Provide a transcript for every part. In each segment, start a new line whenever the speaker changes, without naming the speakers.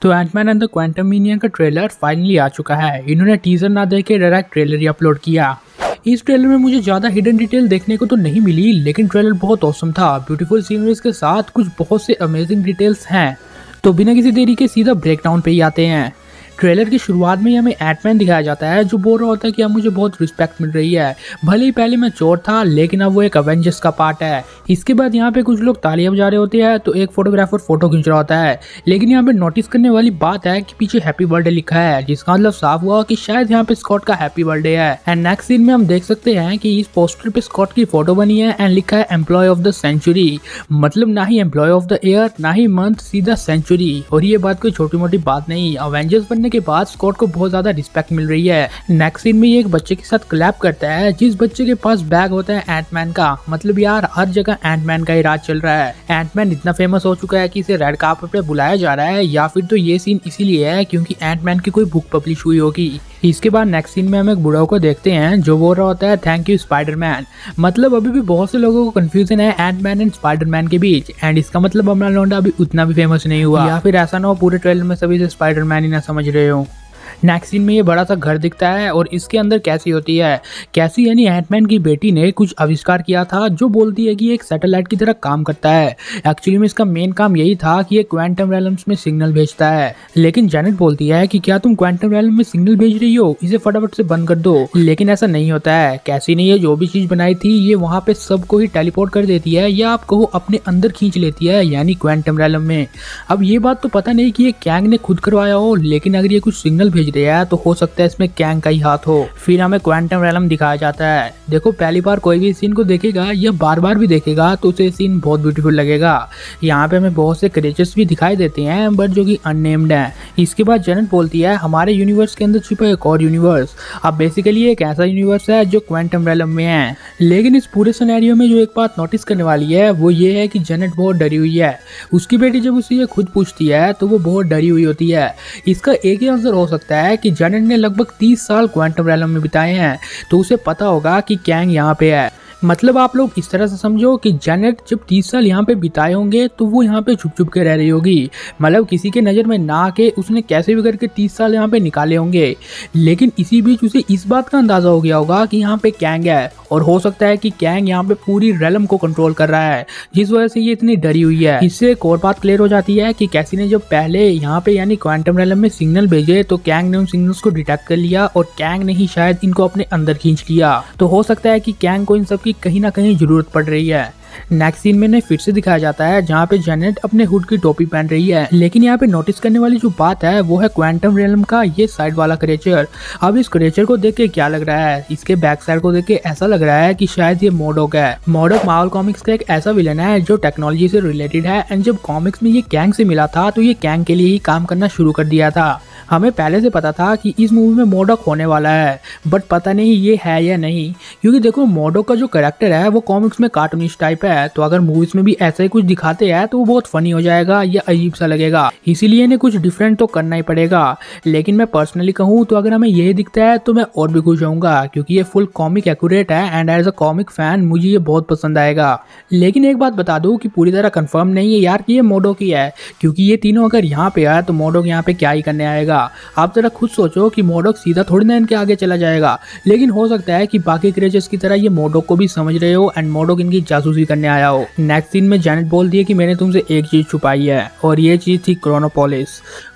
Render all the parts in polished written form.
तो Ant-Man and the Quantumania का trailer finally आ चुका है। इन्होंने टीजर ना देके डायरेक्ट ट्रेलर ही अपलोड किया। इस ट्रेलर में मुझे ज़्यादा हिडन डिटेल देखने को तो नहीं मिली, लेकिन ट्रेलर बहुत ऑसम था। ब्यूटीफुल सीनरीज के साथ कुछ बहुत से अमेजिंग डिटेल्स हैं। तो बिना किसी देरी के सीधा ब्रेकडाउन पे ही आते हैं। ट्रेलर की शुरुआत में ही हमें एंटमैन दिखाया जाता है, जो बोल रहा होता है कि अब मुझे बहुत रिस्पेक्ट मिल रही है। भले ही पहले मैं चोर था, लेकिन अब वो एक अवेंजर्स का पार्ट है। इसके बाद यहाँ पे कुछ लोग तालियां बजा रहे होते हैं, तो एक फोटोग्राफर फोटो खींच रहा होता है। लेकिन यहाँ पे नोटिस करने वाली बात है कि पीछे हैप्पी बर्थडे लिखा है, जिसका मतलब साफ हुआ कि शायद यहाँ पे स्कॉट का हैप्पी बर्थडे है। एंड नेक्स्ट सीन में हम देख सकते हैं कि इस पोस्टर पे स्कॉट की फोटो बनी है एंड लिखा है एम्प्लॉय ऑफ द सेंचुरी। मतलब ना ही एम्प्लॉय ऑफ द ईयर, ना ही मंथ, सीधा सेंचुरी। और ये बात कोई छोटी मोटी बात नहीं। अवेंजर्स बनने के बाद स्कॉट को बहुत ज्यादा रिस्पेक्ट मिल रही है। नेक्स्ट सीन में ये एक बच्चे के साथ क्लैप करता है, जिस बच्चे के पास बैग होता है एंटमैन का। मतलब यार हर जगह एंटमैन का ही राज चल रहा है। एंटमैन इतना फेमस हो चुका है कि इसे रेड कार्पेट पे बुलाया जा रहा है, या फिर तो ये सीन इसीलिए है क्योंकि एंटमैन की कोई बुक पब्लिश हुई होगी। इसके बाद नेक्स्ट सीन में हम एक बुढ़ाओ को देखते हैं जो बोल रहा होता है थैंक यू स्पाइडरमैन। मतलब अभी भी बहुत से लोगों को कंफ्यूजन है एंटमैन एंड स्पाइडरमैन के बीच। एंड इसका मतलब हमारा लौंडा अभी उतना भी फेमस नहीं हुआ, या फिर ऐसा ना हो पूरे ट्रेलर में सभी से स्पाइडरमैन ही ना समझ रहे हो। नेक्स्ट सीन में ये बड़ा सा घर दिखता है और इसके अंदर कैसी होती है। कैसी यानी एंटमैन की बेटी ने कुछ आविष्कार किया था, जो बोलती है कि एक सैटेलाइट की तरह काम करता है। एक्चुअली में इसका मेन काम यही था कि ये क्वांटम रेलम्स में सिग्नल भेजता है। लेकिन जेनेट बोलती है कि क्या तुम क्वांटम रेलम में सिग्नल भेज रही हो, इसे फटाफट से बंद कर दो। लेकिन ऐसा नहीं होता है। कैसी ने ये जो भी चीज बनाई थी, ये वहां पे सबको ही टेलीपोर्ट कर देती है, या आप कहो अपने अंदर खींच लेती है, यानी क्वांटम रेलम में। अब ये बात तो पता नहीं कि ये कैंग ने खुद करवाया हो, लेकिन अगर ये कुछ सिग्नल भेज रहा है तो हो सकता है इसमें कैंग का ही हाथ हो। फिर हमें क्वांटम रेलम दिखाया जाता है। देखो पहली बार कोई भी सीन को देखेगा या बार बार भी देखेगा तो उसे सीन बहुत ब्यूटीफुल लगेगा। यहाँ पे हमें बहुत से क्रिएचर्स भी दिखाई देते हैं, बट जो कि अननेम्ड है। इसके बाद जेनेट बोलती है हमारे यूनिवर्स के अंदर छुपा एक और यूनिवर्स। अब बेसिकली एक ऐसा यूनिवर्स है जो क्वांटम रेलम में है। लेकिन इस पूरे सिनेरियो में जो एक बात नोटिस करने वाली है वो ये है कि जेनेट बहुत डरी हुई है। उसकी बेटी जब उसे ये खुद पूछती है तो वो बहुत डरी हुई होती है। इसका एक ही आंसर हो सकता है कि जेनेट ने लगभग 30 साल क्वांटम रेलम में बिताए हैं, तो उसे पता होगा कि कैंग यहाँ पे है। मतलब आप लोग इस तरह से समझो कि जेनेट जब 30 साल यहाँ पे बिताए होंगे तो वो यहाँ पे छुप छुप के रह रही होगी। मतलब किसी के नज़र में ना आके उसने कैसे भी करके 30 साल यहाँ पे निकाले होंगे। लेकिन इसी बीच उसे इस बात का अंदाजा हो गया होगा कि यहाँ पे कैंग है, और हो सकता है कि कैंग यहाँ पे पूरी रेलम को कंट्रोल कर रहा है, जिस वजह से ये इतनी डरी हुई है। इससे एक और बात क्लियर हो जाती है कि कैसी ने जब पहले यहाँ पे यानी क्वांटम रेलम में सिग्नल भेजे तो कैंग ने उन सिग्नल्स को डिटेक्ट कर लिया, और कैंग ने ही शायद इनको अपने अंदर खींच लिया। तो हो सकता है कि कैंग को इन सब की कहीं ना कहीं जरूरत पड़ रही है। नेक्स्ट सीन में फिर से दिखाया जाता है जहाँ पे जेनेट अपने हुड की टोपी पहन रही है। लेकिन यहाँ पे नोटिस करने वाली जो बात है वो है क्वांटम रेलम का ये साइड वाला क्रिएचर। अब इस क्रिएचर को देख के क्या लग रहा है, इसके बैक साइड को देख के ऐसा लग रहा है कि शायद ये मोडोक है। मोडोक मार्वल कॉमिक्स का एक ऐसा विलन है जो टेक्नोलॉजी से रिलेटेड है। एंड जब कॉमिक्स में ये कैंग से मिला था तो ये कैंग के लिए ही काम करना शुरू कर दिया था। हमें पहले से पता था कि इस मूवी में मोडोक होने वाला है, बट पता नहीं ये है या नहीं। क्योंकि देखो मोडोक का जो कैरेक्टर है वो कॉमिक्स में कार्टूनिस्ट टाइप है, तो अगर मूवीज में भी ऐसा ही कुछ दिखाते हैं तो वो बहुत फनी हो जाएगा या अजीब सा लगेगा। इसीलिए इन्हें कुछ डिफरेंट तो करना ही पड़ेगा। लेकिन मैं पर्सनली कहूँ तो अगर हमें ये दिखता है तो मैं और भी खुश होऊंगा, क्योंकि ये फुल कॉमिक एक्यूरेट है and as a comic fan मुझे ये बहुत पसंद आएगा। लेकिन एक बात बता दूं कि पूरी तरह कंफर्म नहीं है यार कि ये मोडोक ही है, क्योंकि ये तीनों अगर यहाँ पे आए तो मोडोक यहाँ पे क्या ही करने आएगा। आप जरा खुद सोचो कि मोडोक सीधा थोड़ी ना इनके आगे चला जाएगा। लेकिन हो सकता है कि बाकी क्रिएचर्स की तरह ये मोडोक को भी समझ रहे हो एंड मोडोक इनकी जासूसी करने आया हो। नेक्स्ट सीन में जेनेट बोलती है कि मैंने तुमसे एक चीज छुपाई है, और ये चीज थी क्रोनोपोलिस।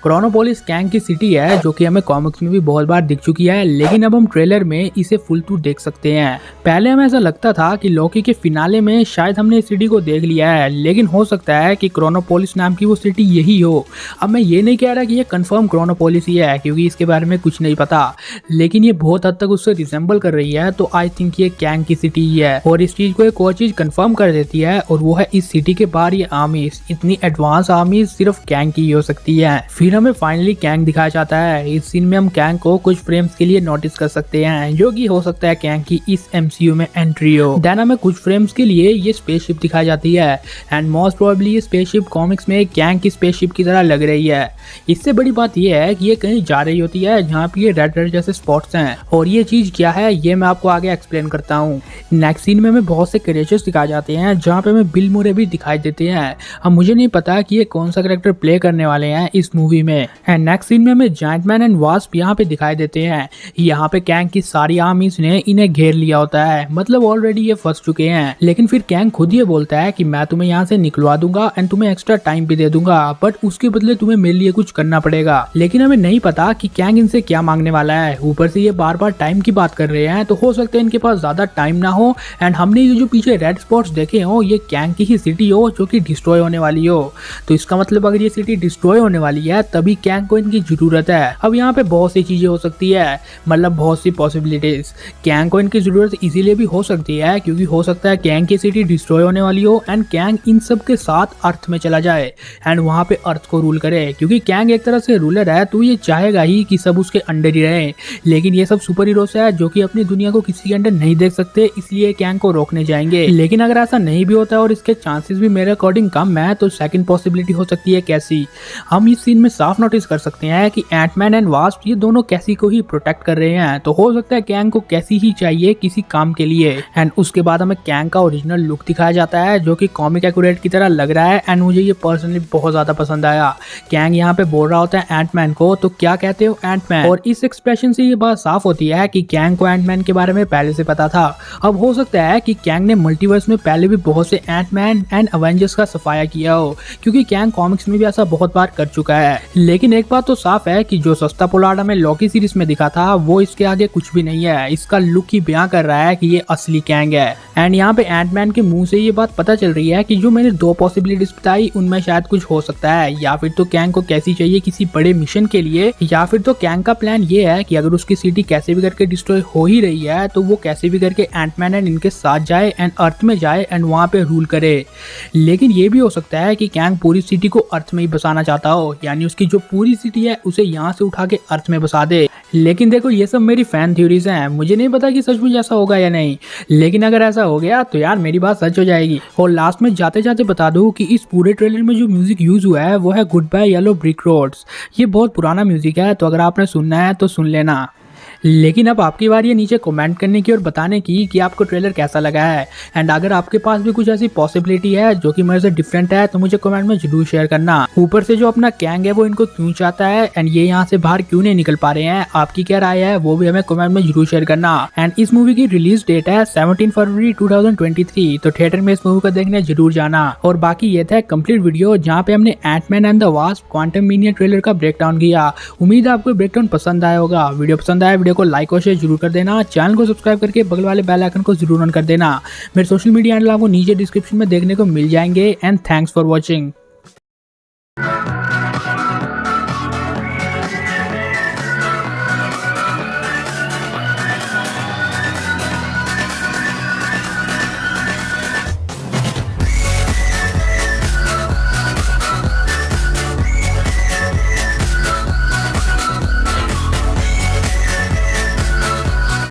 क्रोनोपोलिस कैंग की सिटी है जो कि हमें कॉमिक्स में भी बहुत बार दिख चुकी है, लेकिन अब हम ट्रेलर में इसे फुल टू देख सकते हैं। पहले हमें ऐसा लगता था कि लोकी के फिनाले में शायद हमने इस सिटी को देख लिया है, लेकिन हो सकता है कि क्रोनोपोलिस नाम की वो सिटी यही हो। अब मैं ये नहीं कह रहा कि ये कंफर्म क्रोनोपोलिस ही है, क्योंकि इसके बारे में कुछ नहीं पता, लेकिन ये बहुत हद तक उससे रिसेंबल कर रही है, तो आई थिंक ये कैंग की सिटी ही है। और इस चीज को एक और चीज कंफर्म कर देती है, और वो है इस सिटी के बाहर ये आर्मीज, इतनी एडवांस आर्मीज सिर्फ कैंग की ही हो सकती है। फिर हमें फाइनली कैंग दिखाया जाता है। इस सीन में हम कैंग को कुछ फ्रेम्स के लिए नोटिस कर सकते हैं, जो कि हो सकता है कैंग की इस MCU में एंट्री हो। देन हमें कुछ फ्रेम्स के लिए ये स्पेसशिप दिखाई जाती है, एंड मोस्ट प्रोबेबली ये स्पेसशिप कॉमिक्स में कैंग की स्पेसशिप की तरह लग रही है। इससे बड़ी बात यह है कि कि ये कहीं जा रही होती है जहाँ पे ये रेड रेड जैसे स्पॉट्स हैं, और ये चीज क्या है ये मैं आपको आगे एक्सप्लेन करता हूँ। नेक्स्ट सीन में हमें बहुत से क्रिएचर्स दिखाए जाते हैं जहाँ पे हमें बिल मुरे भी दिखाई देते हैं। अब मुझे नहीं पता कि ये कौन सा कैरेक्टर प्ले करने वाले हैं इस मूवी में। एंड नेक्स्ट सीन में हमें जायंट मैन एंड वास्प यहाँ पे दिखाई देते हैं। यहाँ पे कैंग की सारी आर्मीज ने इन्हें घेर लिया होता है, मतलब ऑलरेडी ये फंस चुके हैं। लेकिन फिर कैंग खुद ये बोलता है कि मैं तुम्हें यहाँ से निकलवा दूंगा एंड तुम्हें एक्स्ट्रा टाइम भी दे दूंगा, बट उसके बदले तुम्हें मेरे लिए कुछ करना पड़ेगा। लेकिन हमें नहीं पता कि कैंग इनसे क्या मांगने वाला है। ऊपर से ये बार बार टाइम की बात कर रहे हैं, तो हो सकता है इनके पास ज्यादा टाइम ना हो एंड हमने ये जो पीछे रेड स्पॉट्स देखे हो ये कैंग की ही सिटी हो जो कि डिस्ट्रॉय होने वाली हो। तो इसका मतलब अगर ये सिटी डिस्ट्रॉय होने वाली है तभी कैंग को इनकी जरूरत है। अब यहाँ पे बहुत सी चीजें हो सकती है, मतलब बहुत सी पॉसिबिलिटीज। कैंग को इनकी जरूरत इसीलिए भी हो सकती है क्योंकि हो सकता है कैंग की सिटी डिस्ट्रॉय होने वाली हो एंड कैंग इन सब के साथ अर्थ में चला जाए एंड वहां पे अर्थ को रूल करे। क्योंकि कैंग एक तरह से रूलर है तो ये चाहेगा ही कि सब उसके अंडर ही रहे। लेकिन ये सब सुपर हीरोज है जो कि अपनी दुनिया को किसी के अंडर नहीं देख सकते, इसलिए कैंग को रोकने जाएंगे। लेकिन अगर ऐसा नहीं भी होता है और इसके चांसेस भी मेरे अकॉर्डिंग कम है, तो सेकंड पॉसिबिलिटी हो सकती है कैसी। हम इस सीन में साफ नोटिस कर सकते हैं कि एंटमैन एंड वास्प ये दोनों कैसी को ही प्रोटेक्ट कर रहे हैं। तो हो सकता है कैंग को कैसी ही चाहिए किसी काम के लिए। एंड उसके बाद हमें कैंग का ओरिजिनल लुक दिखाया जाता है जो कि कॉमिक एक्यूरेट की तरह लग रहा है एंड मुझे ये पर्सनली बहुत ज्यादा पसंद आया। कैंग यहाँ पे बोल रहा होता है एंटमैन को, तो क्या कहते हो एंटमैन, और इस एक्सप्रेशन से ये बात साफ होती है कि कैंग को एंटमैन के बारे में पहले से पता था। अब हो सकता है कि कैंग ने मल्टीवर्स में पहले भी बहुत से एंटमैन एंड अवेंजर्स का सफाया किया हो, क्योंकि कैंग कॉमिक्स में भी ऐसा बहुत बार कर चुका है। लेकिन एक बात तो साफ है कि जो सस्ता पोलार्ड हमें लॉकी सीरीज में दिखा था वो इसके आगे कुछ भी नहीं है। इसका लुक ही बयां कर रहा है कि ये असली कैंग है। एंड यहाँ पे एंटमैन के मुंह से ये बात पता चल रही है कि जो मैंने दो पॉसिबिलिटीज बताई उनमें शायद कुछ हो सकता है। या फिर तो कैंग को कैसी चाहिए किसी बड़े मिशन के लिए, या फिर तो कैंग का प्लान ये है कि अगर उसकी सिटी कैसे भी करके डिस्ट्रॉय हो ही रही है तो वो कैसे भी करके एंटमैन एंड इनके साथ जाए एंड अर्थ में जाए एंड वहां पे रूल करे। लेकिन ये भी हो सकता है कि कैंग पूरी सिटी को अर्थ में ही बसाना चाहता हो, यानी उसकी जो पूरी सिटी है उसे यहाँ से उठा के अर्थ में बसा दे। लेकिन देखो ये सब मेरी फैन थ्योरीज हैं, मुझे नहीं पता कि सचमुच ऐसा होगा या नहीं। लेकिन अगर ऐसा हो गया तो यार मेरी बात सच हो जाएगी। और लास्ट में जाते जाते बता दूं कि इस पूरे ट्रेलर में जो म्यूजिक यूज हुआ है वो है goodbye yellow brick roads. ये बहुत पुराना म्यूजिक है, तो अगर आपने सुनना है तो सुन लेना। लेकिन अब आपकी बारी है नीचे कमेंट करने की और बताने की कि आपको ट्रेलर कैसा लगा है। एंड अगर आपके पास भी कुछ ऐसी पॉसिबिलिटी है जो कि मेरे से डिफरेंट है तो मुझे कमेंट में जरूर शेयर करना। ऊपर से जो अपना कैंग है वो इनको क्यों चाहता है एंड ये यहाँ से बाहर क्यों नहीं निकल पा रहे हैं, आपकी क्या राय है वो भी हमें कमेंट में जरूर शेयर करना। एंड इस मूवी की रिलीज डेट है 17 फरवरी 2023, तो थिएटर में इस मूवी को देखने जरूर जाना। और बाकी ये था कंप्लीट वीडियो जहाँ पे हमने Antman and the Wasp Quantumania trailer का ब्रेकडाउन किया। उम्मीद है आपको ब्रेकडाउन पसंद आया होगा। वीडियो पसंद आया वीडियो को लाइक और शेयर जरूर कर देना। चैनल को सब्सक्राइब करके बगल वाले बेल आइकन को जरूर ऑन कर देना। मेरे सोशल मीडिया हैंडल आपको नीचे डिस्क्रिप्शन में देखने को मिल जाएंगे। And thanks for watching.